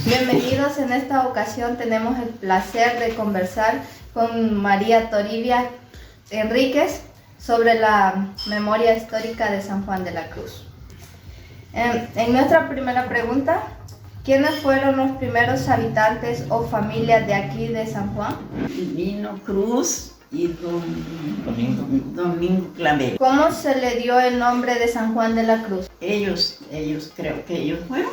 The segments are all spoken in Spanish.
Bienvenidos. En esta ocasión tenemos el placer de conversar con María Toribia Enríquez sobre la memoria histórica de San Juan de la Cruz. En nuestra primera pregunta, ¿quiénes fueron los primeros habitantes o familias de aquí de San Juan? Lino Cruz y Domingo Clavel. ¿Cómo se le dio el nombre de San Juan de la Cruz? Ellos creo que ellos fueron,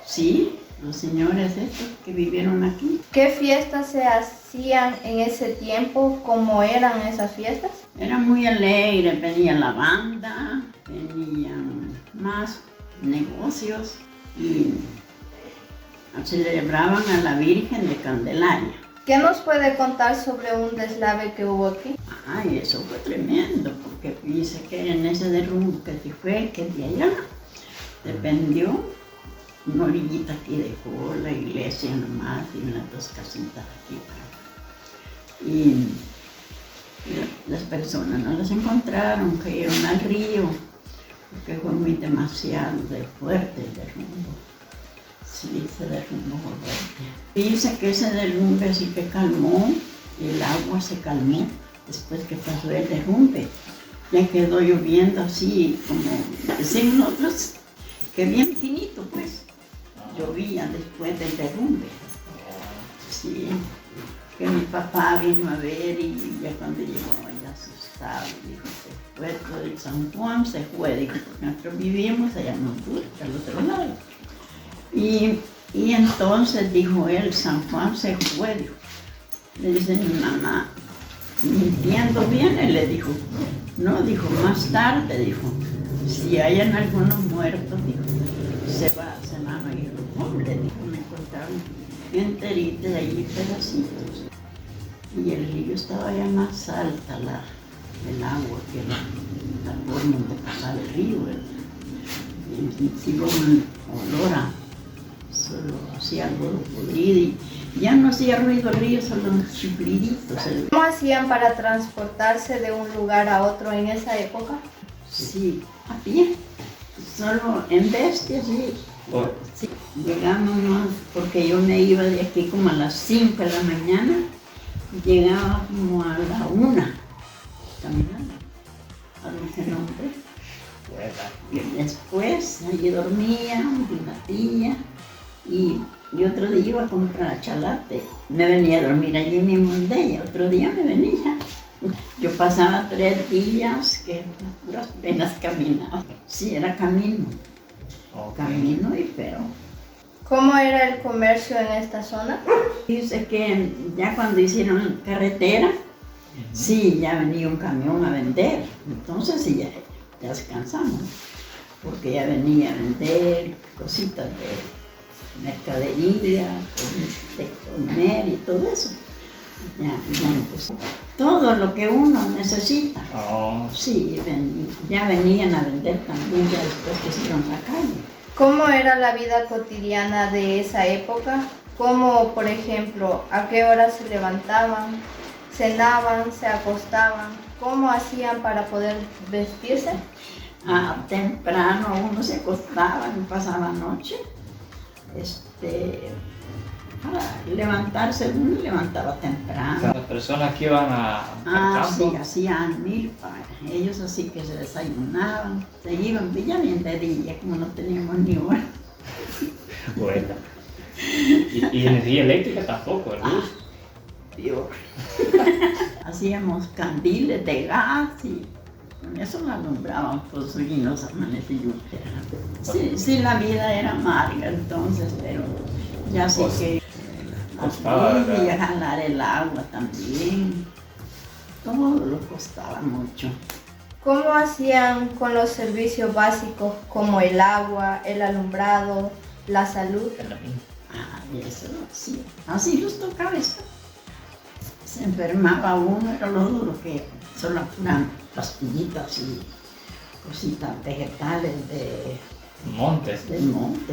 sí, los señores estos que vivieron aquí. ¿Qué fiestas se hacían en ese tiempo? ¿Cómo eran esas fiestas? Era muy alegre, venía la banda, venían más negocios y celebraban a la Virgen de Candelaria. ¿Qué nos puede contar sobre un deslave que hubo aquí? Ay, eso fue tremendo, porque dice que en ese derrumbe que se fue, que de allá dependió, una orillita aquí dejó la iglesia nomás y unas dos casitas aquí. Y las personas no las encontraron, cayeron al río, porque fue muy demasiado fuerte el derrumbe. Sí, se derrumbó fuerte. Dice que ese derrumbe sí que calmó, el agua se calmó después que pasó el derrumbe. Ya quedó lloviendo así, como decimos nosotros, que bien finito pues. Llovía después del derrumbe. Sí, que mi papá vino a ver y ya cuando llegó ya asustado, dijo, se fue todo el San Juan, se fue, dijo, porque nosotros vivimos allá en Honduras, al otro lado. Y entonces dijo él, San Juan se fue, dijo. Le dice mi mamá, mintiendo viene, le dijo. No, dijo, más tarde, dijo, si hayan algunos muertos, dijo, se van a ir. No, le dijo, me encontraron enteritas de allí pedacitos. Y el río estaba ya más alta, el agua, que la forma de pasar el río. Y un olor a solo hacía algo podrido y ya no hacía ruido el río, solo un chiflidito. ¿Cómo hacían para transportarse de un lugar a otro en esa época? Sí, a pie, solo en bestia, sí. Sí. Llegamos, porque yo me iba de aquí como a las 5 de la mañana, llegaba como a la 1, caminando, a Dulce Nombre. Y después allí dormía, una tía, y otro día iba a comprar chalate. Me venía a dormir allí mismo en ella, otro día me venía. Yo pasaba 3 días que puras penas caminaba. Sí, era camino. Camino y pero. ¿Cómo era el comercio en esta zona? Dice que ya cuando hicieron carretera, sí, ya venía un camión a vender. Entonces sí, ya descansamos, porque ya venía a vender cositas de mercadería, de comer y todo eso. Ya, pues, todo lo que uno necesita. Sí, ya venían a vender también ya después que hicieron la calle. ¿Cómo era la vida cotidiana de esa época? ¿Cómo, por ejemplo, a qué hora se levantaban, cenaban, se acostaban? ¿Cómo hacían para poder vestirse? Temprano uno se acostaba y pasaba noche. Para levantarse, uno levantaba temprano. Las personas que iban al campo. Sí, hacían milpa. Ellos así que se desayunaban, se iban, ya bien de día, como no teníamos ni hora. Bueno. Y energía eléctrica tampoco, ¿verdad? Peor. Hacíamos candiles de gas y con eso lo alumbraban pues, y nos amanecíamos. Sí, la vida era amarga entonces, pero ya sé que y a jalar el agua también. Todo lo costaba mucho. ¿Cómo hacían con los servicios básicos como el agua, el alumbrado, la salud? Eso sí, así los tocaba esto. Se enfermaba uno, era lo duro que solo eran pastillitas y cositas vegetales de montes.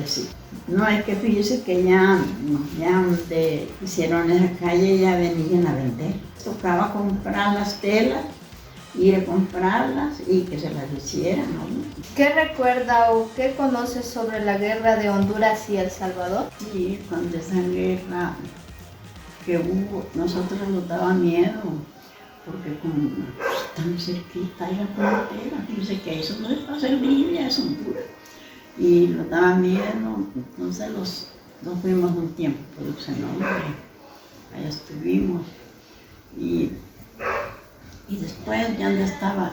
Sí. No, es que fíjese que ya donde hicieron esa calle ya venían a vender. Tocaba comprar las telas ir a comprarlas y que se las hicieran, ¿no? ¿Qué recuerda o qué conoce sobre la guerra de Honduras y El Salvador? Sí, cuando esa guerra que hubo, nosotros nos daba miedo, porque como tan cerquita hay la frontera, dice que eso no es para ser Libia, es Honduras. Y nos daba miedo, entonces nos fuimos un tiempo por ese nombre, allá estuvimos. Y después ya estaba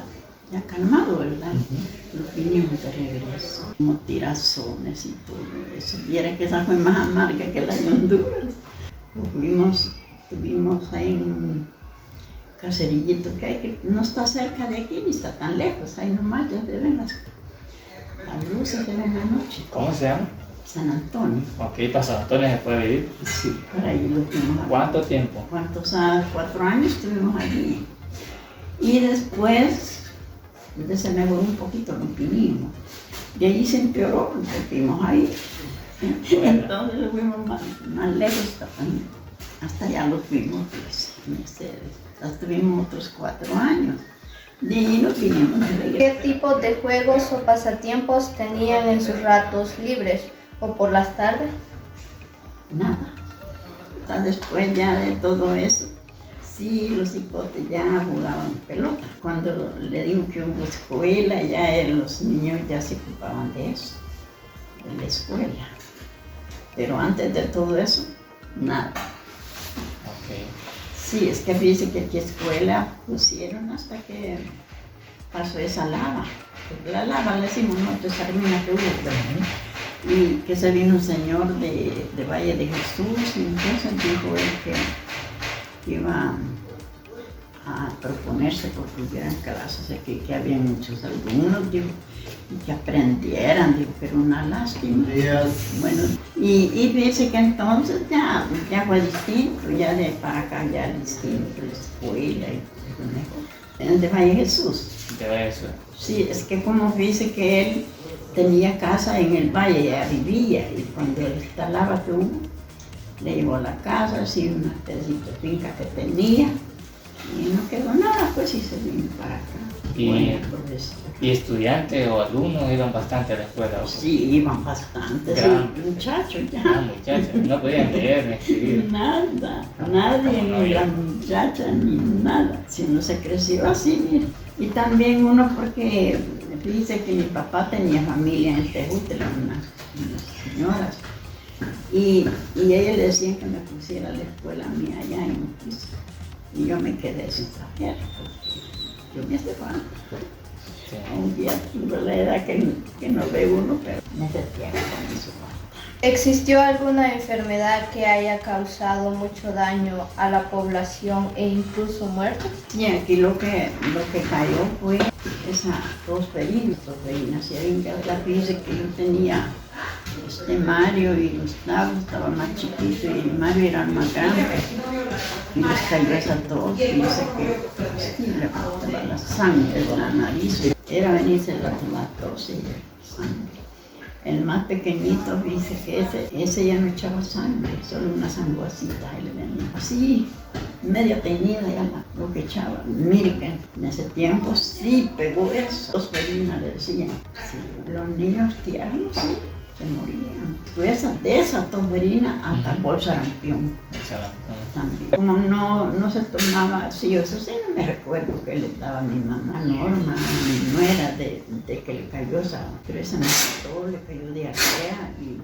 ya calmado, ¿verdad? Nos vinimos de regreso, como tirazones y todo eso. Y era que esa fue más amarga que la de Honduras. Estuvimos ahí en un caserillito que hay, que no está cerca de aquí ni está tan lejos, ahí nomás ya se ven las luces de la noche. ¿Cómo se llama? San Antonio. Ok, para San Antonio se puede vivir. Sí, por ahí lo fuimos. ¿Cuánto tiempo? 4 años estuvimos allí. Y después se mejoró un poquito, nos vinimos. De allí se empeoró, nos fuimos ahí. Entonces fuimos más lejos, hasta allá lo fuimos, pues, estuvimos otros 4 años. De allí nos vinimos de regreso. ¿Qué tipo de juegos o pasatiempos tenían en sus ratos libres o por las tardes? Nada. Hasta después ya de todo eso, sí, los hipotes ya jugaban pelota. Cuando le digo que hubo escuela, ya los niños ya se ocupaban de eso, de la escuela. Pero antes de todo eso, nada. Ok. Sí, es que fíjese que aquí escuela pusieron hasta que pasó esa lava. La lava le decimos nosotros, esa ruina que hubo, ¿verdad? Y que se vino un señor de Valle de Jesús, y entonces dijo él que iba a proponerse porque hubieran clases aquí, que había muchos alumnos, dijo, y que aprendieran, dijo que era una lástima. Bueno, y dice que entonces ya fue distinto, ya de para acá ya distinto, la escuela y todo mejor. De Valle Jesús. De Valle Jesús. Sí, es que como dice que él tenía casa en el valle, ya vivía, y cuando esta lava que hubo, le llevó a la casa, así una pedacito de finca que tenía, y no quedó nada, pues y se vino para acá. Y, bueno, pues, ¿y estudiantes o alumnos iban bastante a la escuela? ¿O? sí, iban bastante, sí, muchachos ya. Ah, muchachos, no podían leer ni escribir. Nada, nadie, ni la muchacha, ni nada. Si uno se creció así, mire. Y también uno porque dice que mi papá tenía familia en Tejutla, unas señoras. Y ellas le decían que me pusiera a la escuela mía allá en Uquiza. Y yo me quedé sin saber, porque yo me estaba. Sí. Un día tuve la edad que no ve uno, pero me sentía con eso. ¿Existió alguna enfermedad que haya causado mucho daño a la población e incluso muertes? Y aquí lo que cayó fue esa tosferina. Si alguien que la dice que yo tenía Mario y Gustavo estaba más chiquito y Mario era más grande. Y les cayó esa tos y dice que sí, le faltaba la sangre de la nariz. Era venirse la tos y la sangre. El más pequeñito dice que ese ya no echaba sangre, solo una sanguacita y le venía así, media teñida ya lo que echaba. Mire que en ese tiempo sí pegó eso. Tosferina le decían. Sí, los niños tiernos sí, se morían. Pues de esa tosferina hasta el sarampión. También. Como no se tomaba así, eso sí no me recuerdo que le daba a mi mamá Norma, a mi nuera de que le cayó pero esa me quitó, le cayó diarrea y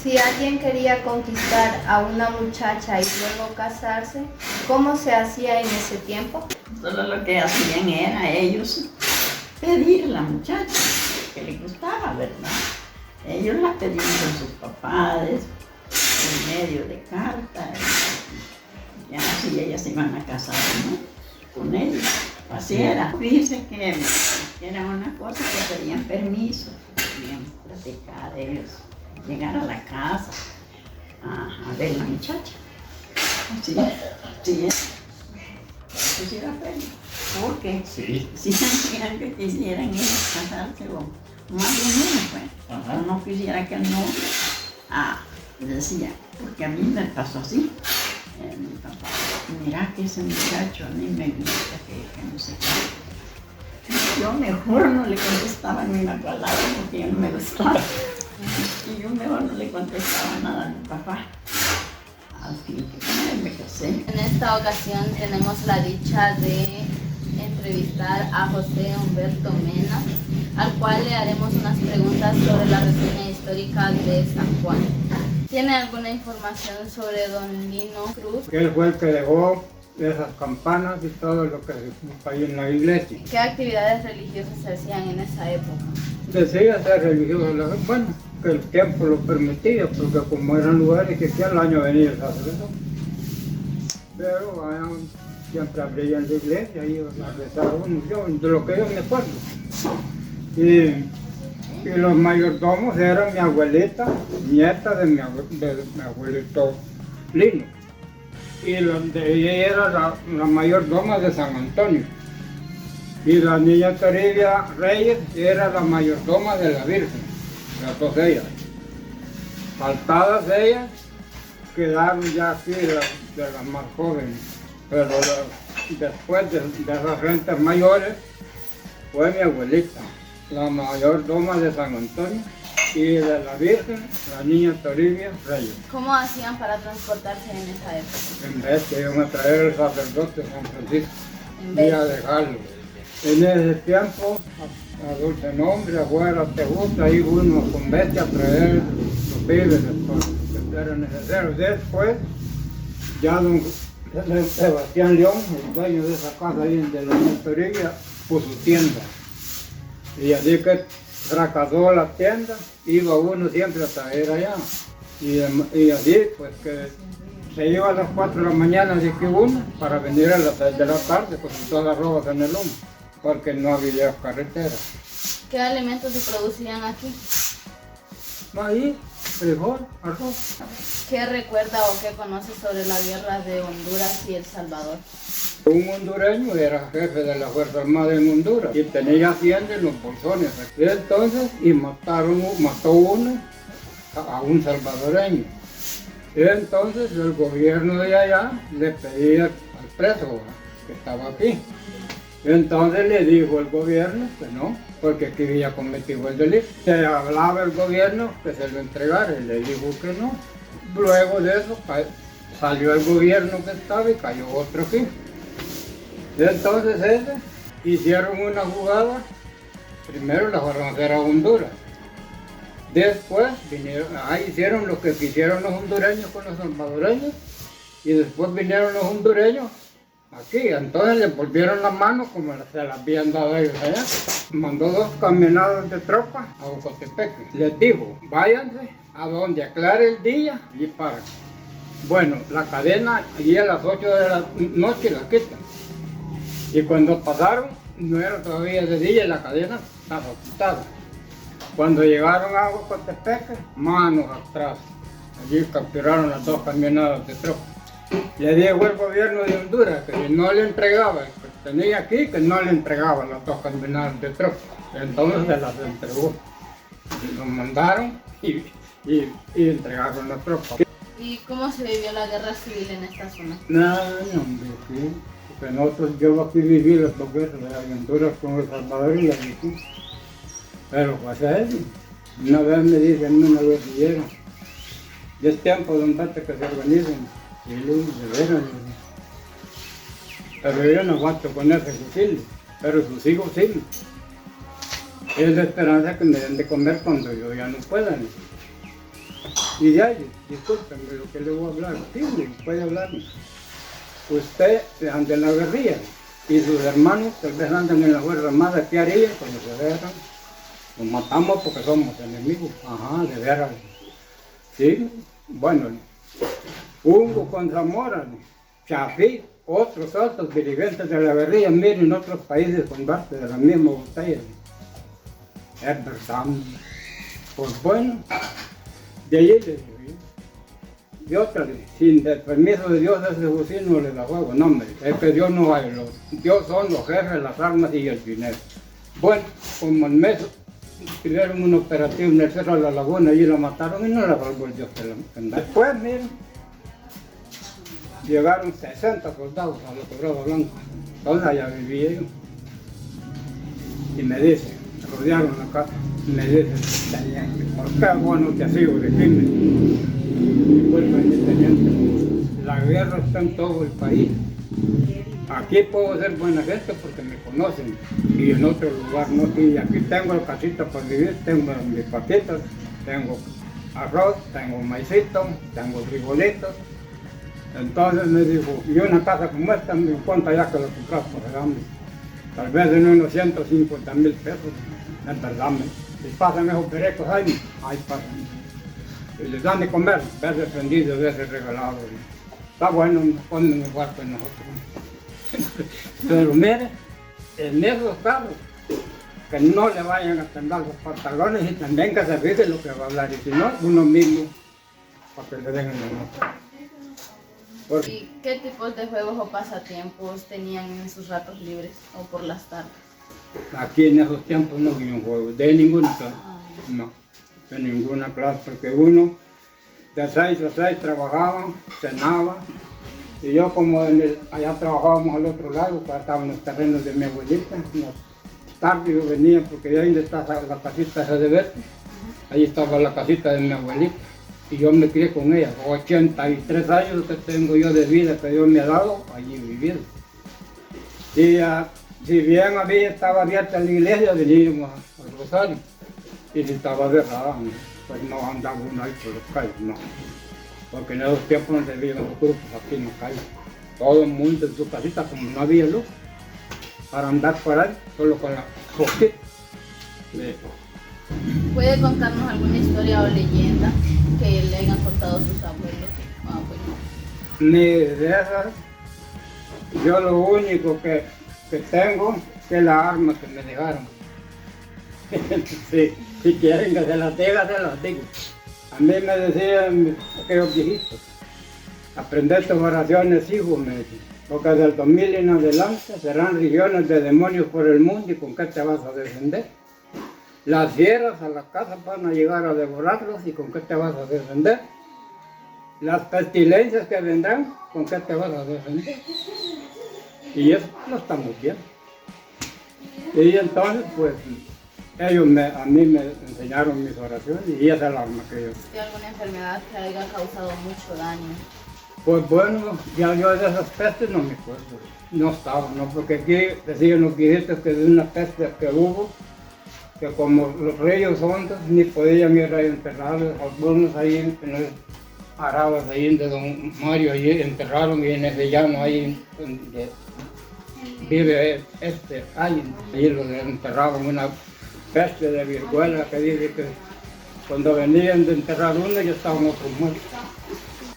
Si alguien quería conquistar a una muchacha y luego casarse, ¿cómo se hacía en ese tiempo? Solo lo que hacían era ellos pedir a la muchacha que le gustaba, ¿verdad? Ellos la pedían con sus papás, en medio de cartas, ya así ellas se iban a casar, ¿no? Con ellos. Así era. Fíjense que era una cosa que pedían permiso, podían platicar ellos, llegar a la casa a ver la muchacha. Así, sí, eso sí era pena, porque si sentían que quisieran ellos casarse o más de uno, pues, o no quisiera que no, decía, porque a mí me pasó así. mi papá, mira que ese muchacho a mí me gusta, que no sé qué. Yo mejor no le contestaba ni una palabra porque yo no me gustaba. Y yo mejor no le contestaba nada a mi papá. Así que me casé. En esta ocasión tenemos la dicha de entrevistar a José Humberto Mena, al cual le haremos unas preguntas sobre la reseña histórica de San Juan. ¿Tiene alguna información sobre don Lino Cruz? Él fue el que dejó esas campanas y todo lo que se puso ahí en la iglesia. ¿Qué actividades religiosas se hacían en esa época? Decía ser religioso, bueno, que el tiempo lo permitía, porque como eran lugares que al año venía el sacerdote. Pero siempre abrían la iglesia y iban a rezar uno, de lo que yo me acuerdo. Y los mayordomos eran mi abuelita, nieta de mi abuelito Lino. Y ella era la mayordoma de San Antonio. Y la niña Toribia Reyes era la mayordoma de la Virgen, las dos ellas. Faltadas ellas, quedaron ya aquí de las más jóvenes. Pero después de esas rentas mayores, fue mi abuelita, la mayordoma de San Antonio, y de la Virgen, la niña Toribia Reyes. ¿Cómo hacían para transportarse en esa época? En vez que iban a traer el sacerdote San Francisco En y vez. a dejarlo. En ese tiempo, a Dulce Nombre, afuera, Tejuta, ahí uno con bestia a traer los víveres que eran necesarios. Después, ya don Sebastián León, el dueño de esa casa ahí de la Toribia, puso tienda. Y así que fracasó la tienda, iba uno siempre a traer allá. Y así, pues que se iba a las 4 de la mañana, así que uno, para venir a las 6 de la tarde, con todas las robas en el hombro, porque no había carretera. ¿Qué alimentos se producían aquí? Maíz, frijol, arroz. ¿Qué recuerda o qué conoce sobre la guerra de Honduras y El Salvador? Un hondureño era jefe de la Fuerza Armada en Honduras y tenía hacienda en los bolsones. Y entonces, mató uno a un salvadoreño. Y entonces el gobierno de allá le pedía al preso que estaba aquí. Y entonces le dijo el gobierno que no, porque aquí había cometido el delito. Se hablaba el gobierno que se lo entregara y le dijo que no. Luego de eso salió el gobierno que estaba y cayó otro aquí. Y entonces hicieron una jugada, primero la fueron a hacer a Honduras. Después hicieron lo que quisieron los hondureños con los salvadoreños y después vinieron los hondureños aquí. Entonces les volvieron la mano como se las habían dado ellos allá. Mandó 2 camionadas de tropa a Ocotepeque. Les dijo, váyanse a donde aclare el día y paran. Bueno, la cadena allí a las 8 de la noche la quitan. Y cuando pasaron, no era todavía de día y la cadena estaba quitada. Cuando llegaron a Ocotepeque, manos atrás. Allí capturaron las 2 camionadas de tropa. Le dijo el gobierno de Honduras que si no le entregaba, que tenía aquí, que no le entregaba las 2 camionadas de tropa. Entonces se las entregó. Y los mandaron y entregaron la tropa. ¿Y cómo se vivió la guerra civil en esta zona? No, hombre, sí. Porque yo aquí viví las 2 guerras, la de Honduras con El Salvador y la de aquí. Pero pues eso, una vez me dicen una guerrillera, y es tiempo de un date que se organicen, y luego de veras. Pero yo no aguanto con ese fusil, pero sus hijos sí. Es la esperanza que me den de comer cuando yo ya no pueda. Y de ahí, discúlpenme lo que le voy a hablar, sí, puede hablarme. Usted anda en la guerrilla y sus hermanos tal vez andan en la Fuerza Armada, ¿qué harían cuando se veran? Nos matamos porque somos enemigos. Ajá, de veras. Sí, bueno, Hugo con Zamora, Chafí, otros altos dirigentes de la guerrilla, miren otros países con parte de la misma botella. Es verdad. Pues bueno, de allí les digo yo. Y otra, sin el permiso de Dios ese fusil no le da juego, no hombre, es que Dios no hay, Dios son los jefes, las armas y el dinero. Bueno, como en mes tuvieron un operativo en el Cerro de la Laguna y la mataron y no la salvó el Dios de la. Después, miren, llegaron 60 soldados a la Quebrada Blanca. Entonces allá vivía yo. Y me dicen, rodearon la casa, y me dicen, teniente, ¿por qué vos no te has ido de crimen? Y vuelvo a decir, teniente, la guerra está en todo el país. Aquí puedo ser buena gente porque me conocen y en otro lugar no. Y aquí tengo la casita para vivir, tengo mis paquitas, tengo arroz, tengo maicito, tengo frijolitos. Entonces me dijo, y una casa como esta, me cuenta ya que la compras por regalarme. Tal vez en unos 150,000 pesos, en verdad. Y pásame esos perecos ahí, pásame. Y les dan de comer, veces vendidos, veces regalados. Está bueno, ponen el cuarto en nosotros. Pero mire, en esos casos, que no le vayan a temblar los pantalones y también que se fije lo que va a hablar, y si no, uno mismo, para que le den el ¿Y qué tipos de juegos o pasatiempos tenían en sus ratos libres o por las tardes? Aquí en esos tiempos no había un juego, de ninguna clase, no, de ninguna clase, porque uno de 6 a 6 trabajaba, cenaba. Y yo como allá trabajábamos al otro lado, estaban los terrenos de mi abuelita, en la tarde yo venía porque ahí donde está la casita esa de verde, ahí estaba la casita de mi abuelita y yo me crié con ella, 83 años que tengo yo de vida que Dios me ha dado, allí viviendo. Y si bien estaba abierta la iglesia, veníamos al Rosario y si estaba cerrada, pues no andaba uno ahí por los calles, no. Porque en esos tiempos no se veían los grupos aquí en la calle. Todo el mundo en su casita, como no había luz, para andar por ahí, solo con la foquita. ¿Puede contarnos alguna historia o leyenda que le hayan contado sus abuelos o abuelos? Ni de esas, yo lo único que tengo es la arma que me dejaron. Si quieren que se las diga, se las digo. A mí me decían aquellos viejitos, aprender tus oraciones, hijo, me decían, porque del 2000 en adelante serán regiones de demonios por el mundo y con qué te vas a defender. Las fieras a la casa van a llegar a devorarlos y con qué te vas a defender. Las pestilencias que vendrán, con qué te vas a defender. Y eso no estamos bien. Y entonces, pues, ellos a mí me enseñaron mis oraciones y esa es la arma que yo. ¿Tiene alguna enfermedad que haya causado mucho daño? Pues bueno, ya yo de esas pestes no me acuerdo, no estaba, ¿no? Porque aquí decían los viejitos que de una peste que hubo, que como los ríos hondos ni podían ir a enterrarlos, algunos ahí en los arados ahí de don Mario, ahí enterraron y en ese llano ahí donde vive ahí los enterraban una peste de viruela que dice que cuando venían de enterrar uno ya estaban otros muertos.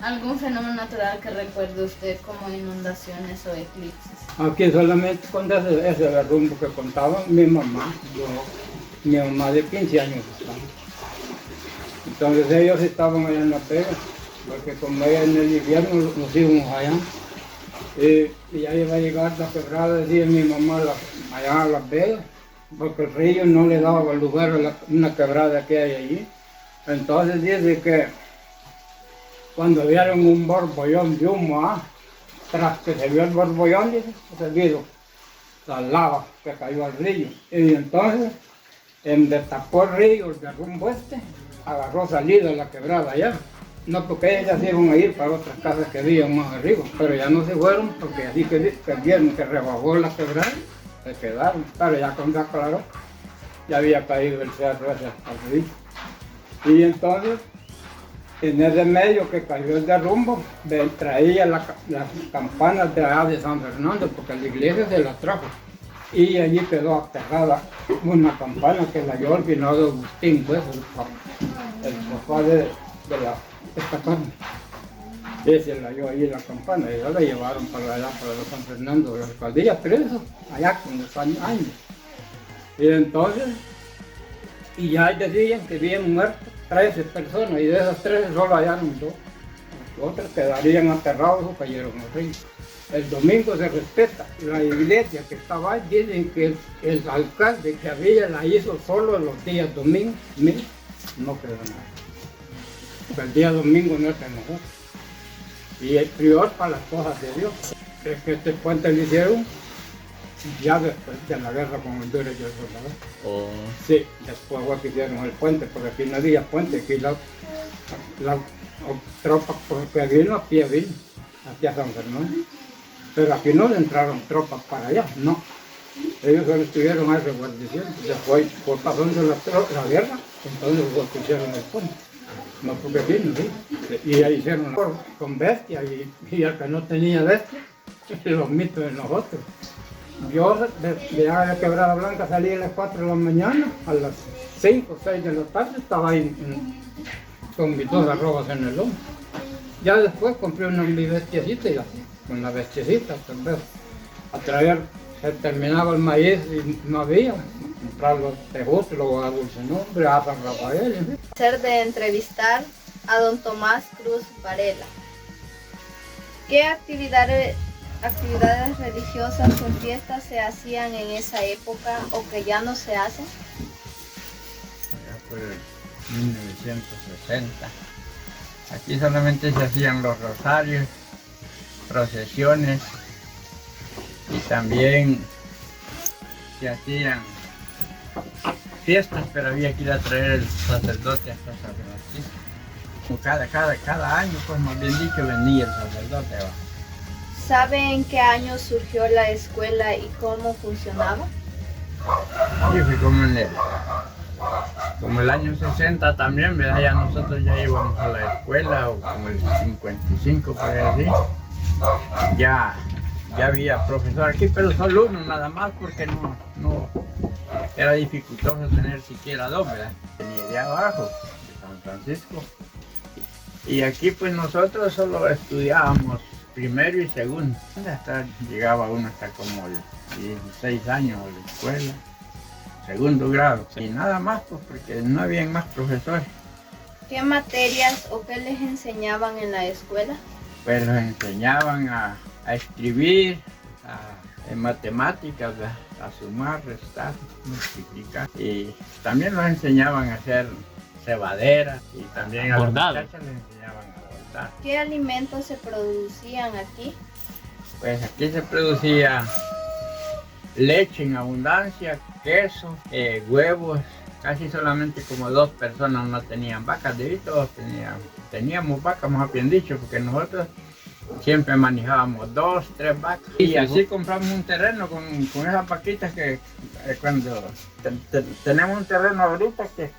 ¿Algún fenómeno natural que recuerde usted como inundaciones o eclipses? Aquí solamente con ese derrumbe que contaba mi mamá, mi mamá de 15 años estaba. Entonces ellos estaban allá en La Pega, porque como ella en el invierno nos íbamos allá. Y ya iba a llegar la quebrada, decía mi mamá, allá a Las Vegas, porque el río no le daba lugar a una quebrada que hay allí. Entonces dice que cuando vieron un borbollón de humo, tras que se vio el borbollón, dice, se vio la lava que cayó al río. Y entonces, en destapó el río, el derrumbo agarró salida a la quebrada allá. No, porque ellas se iban a ir para otras casas que habían más arriba, pero ya no se fueron porque así que vieron que rebajó la quebrada, se quedaron. Pero ya cuando aclaró, ya había caído el cerro ese al río. Y entonces, en ese medio que cayó el derrumbo, traía las campanas de allá de San Fernando, porque la iglesia se las trajo. Y allí quedó aterrada una campana que la halló el finado Agustín, pues, el papá de esta carne. Ese la halló ahí la campana y ya la llevaron para allá, para San Fernando, la alcaldía preso, allá con los años. Y entonces, y ya decían que habían muerto 13 personas y de esas 13 solo hallaron 2. Los otros quedarían aterrados o cayeron al río. El domingo se respeta. La iglesia que estaba ahí, dicen que el alcalde que había la hizo solo los días domingos, no quedó nada. El día domingo no se enojó. y el prior para las cosas de Dios. Es que este puente lo hicieron ya después de la guerra con Honduras y El Salvador. O Sí, después fue que hicieron el puente, porque aquí no había puente, aquí la tropa que vino a pie vino, hacia San Fernando. Pero aquí no le entraron tropas para allá, no. Ellos solo estuvieron a esa guarnición, después fue pasando la guerra, entonces fue que hicieron el puente. No porque vino, sí. Y ahí hicieron con bestia, y el que no tenía bestia, los mitos de nosotros. Yo de Quebrada Blanca salí a las 4 de la mañana, a las 5 o 6 de la tarde estaba ahí con mis 2 arrobas en el lomo. Ya después compré una bestiecita y así, con la bestiecita, tal vez a traer, se terminaba el maíz y no había, comprar los tejútulos a Dulcenombre, a San Rafael, en fin. Placer de entrevistar a don Tomás Cruz Varela. ¿Qué actividades religiosas o fiestas se hacían en esa época o que ya no se hacen? Ya por 1960. Aquí solamente se hacían los rosarios, procesiones y también se hacían fiestas, pero había que ir a traer el sacerdote hasta San Francisco. Cada año, pues más bien dicho, venía el sacerdote. ¿Va? ¿Sabe en qué año surgió la escuela y cómo funcionaba? Sí, fue como el año 60 también, ¿verdad? Ya nosotros ya íbamos a la escuela, o como el 55 por ahí, ya había profesor aquí, pero solo uno nada más, porque no era dificultoso tener siquiera 2, ¿verdad? Venía de abajo, de San Francisco. Y aquí pues nosotros solo estudiábamos primero y segundo. Hasta llegaba uno hasta como 16 años a la escuela, segundo grado. Y nada más, pues porque no habían más profesores. ¿Qué materias o qué les enseñaban en la escuela? Pues nos enseñaban a escribir, en matemáticas, a sumar, restar, multiplicar. Y también nos enseñaban a hacer cebaderas y también a las muchachas les enseñaban a bordar. ¿Qué alimentos se producían aquí? Pues aquí se producía leche en abundancia, queso, huevos. Casi solamente como 2 personas no tenían vacas, de ahí todos teníamos vacas, más bien dicho, porque nosotros siempre manejábamos 2, 3 vacas. Y así compramos un terreno con esas vaquitas que cuando tenemos un terreno ahorita que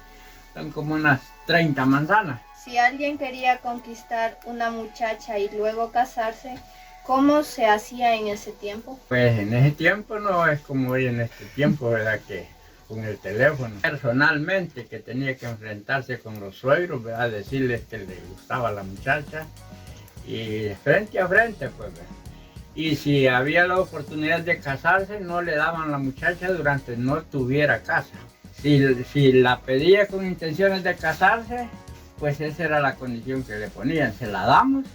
son como unas 30 manzanas. Si alguien quería conquistar una muchacha y luego casarse, ¿cómo se hacía en ese tiempo? Pues en ese tiempo no es como hoy en este tiempo, ¿verdad? Que con el teléfono. Personalmente, que tenía que enfrentarse con los suegros, ¿verdad? Decirles que le gustaba a la muchacha. Y frente a frente, pues. Y si había la oportunidad de casarse, no le daban a la muchacha durante no tuviera casa. Si la pedía con intenciones de casarse, pues esa era la condición que le ponían. Se la damos,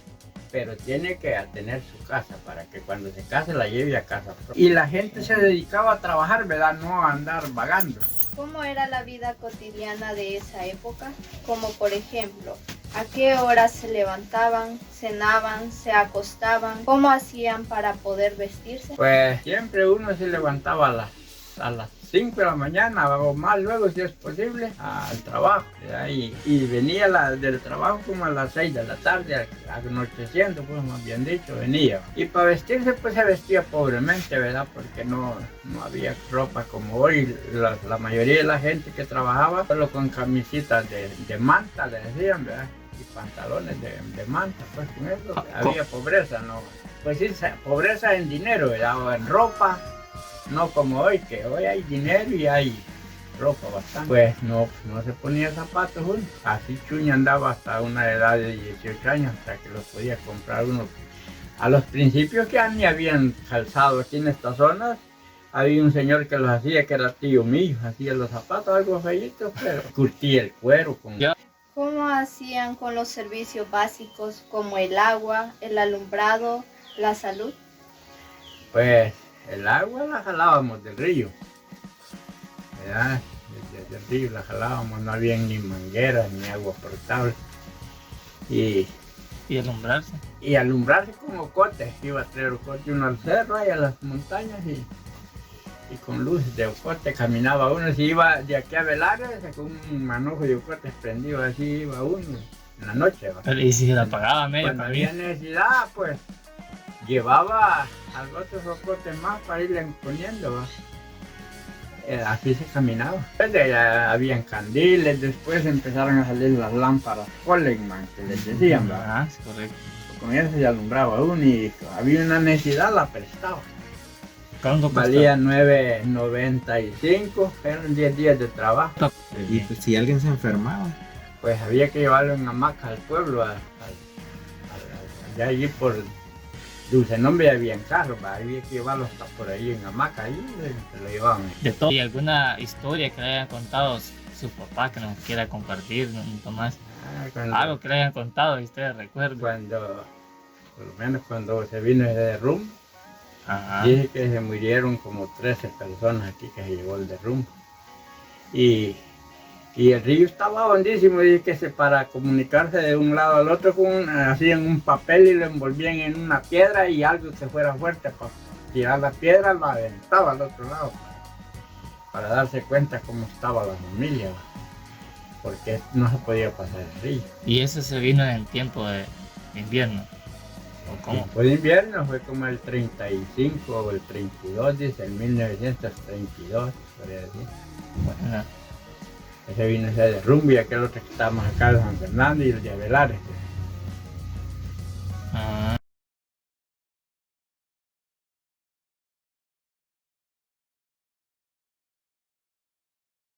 pero tiene que tener su casa para que cuando se case la lleve a casa. Y la gente se dedicaba a trabajar, ¿verdad? No a andar vagando. ¿Cómo era la vida cotidiana de esa época? Como por ejemplo, ¿a qué horas se levantaban, cenaban, se acostaban? ¿Cómo hacían para poder vestirse? Pues siempre uno se levantaba a las 5 de la mañana o más luego, si es posible, al trabajo. Y venía del trabajo como a las 6 de la tarde, anocheciendo, pues más bien dicho, venía. Y para vestirse, pues se vestía pobremente, ¿verdad? Porque no había ropa como hoy. La mayoría de la gente que trabajaba solo con camisitas de manta, le decían, ¿verdad? Y pantalones de manta, pues con eso había pobreza, ¿no? Pues sí, pobreza en dinero, ¿verdad? O en ropa. No como hoy, que hoy hay dinero y hay ropa bastante. Pues no se ponía zapatos uno. Así Chuña andaba hasta una edad de 18 años, hasta que los podía comprar uno. A los principios que ni habían calzado aquí en estas zonas, había un señor que los hacía, que era tío mío, hacía los zapatos, algo feitos, pero curtía el cuero con... ¿Cómo hacían con los servicios básicos como el agua, el alumbrado, la salud? Pues el agua la jalábamos del río, ¿verdad? Desde el río la jalábamos, no había ni mangueras ni agua potable. ¿Y alumbrarse? y alumbrarse con ocotes. Iba a traer ocote uno al cerro, ahí a las montañas y con luces de ocote caminaba uno. Si iba de aquí a Velaria, con un manojo de ocotes prendido, así iba uno en la noche. ¿Va? Pero y si se la pagaba medio Cuando también. había necesidad, pues llevaba algo otros ocotes más para irle poniendo. ¿Va? Así se caminaba. Después de allá habían candiles, después empezaron a salir las lámparas Coleman, que les decían, ¿va? Ajá, es correcto. Con eso se alumbraba uno y había una necesidad, la prestaba. ¿Cuánto costó? Valía $9.95, eran 10 días de trabajo. Y pues, si alguien se enfermaba, Pues había que llevarlo en hamaca al pueblo, allá allí por Dulce Nombre había en carro, ¿va? Había que llevarlo hasta por ahí en hamaca, ahí se lo llevaban. De todo. ¿Y alguna historia que le hayan contado su papá que nos quiera compartir, don Tomás? Algo que le hayan contado y ustedes recuerden. Cuando, por lo menos cuando se vino ese derrumbe, Ajá. dice que se murieron como 13 personas aquí que se llevó el derrumbe. Y el río estaba hondísimo, dice que para comunicarse de un lado al otro hacían un papel y lo envolvían en una piedra y algo que fuera fuerte para tirar la piedra lo aventaba al otro lado para darse cuenta cómo estaba la familia, porque no se podía pasar el río. Y eso se vino en tiempo de invierno. ¿O cómo? Fue de invierno, fue como el 35 o el 32, dice, el 1932, podría decir. Bueno, Ese vino ese derrumbe y aquel otro que estábamos acá de San Fernando y el de Avelares.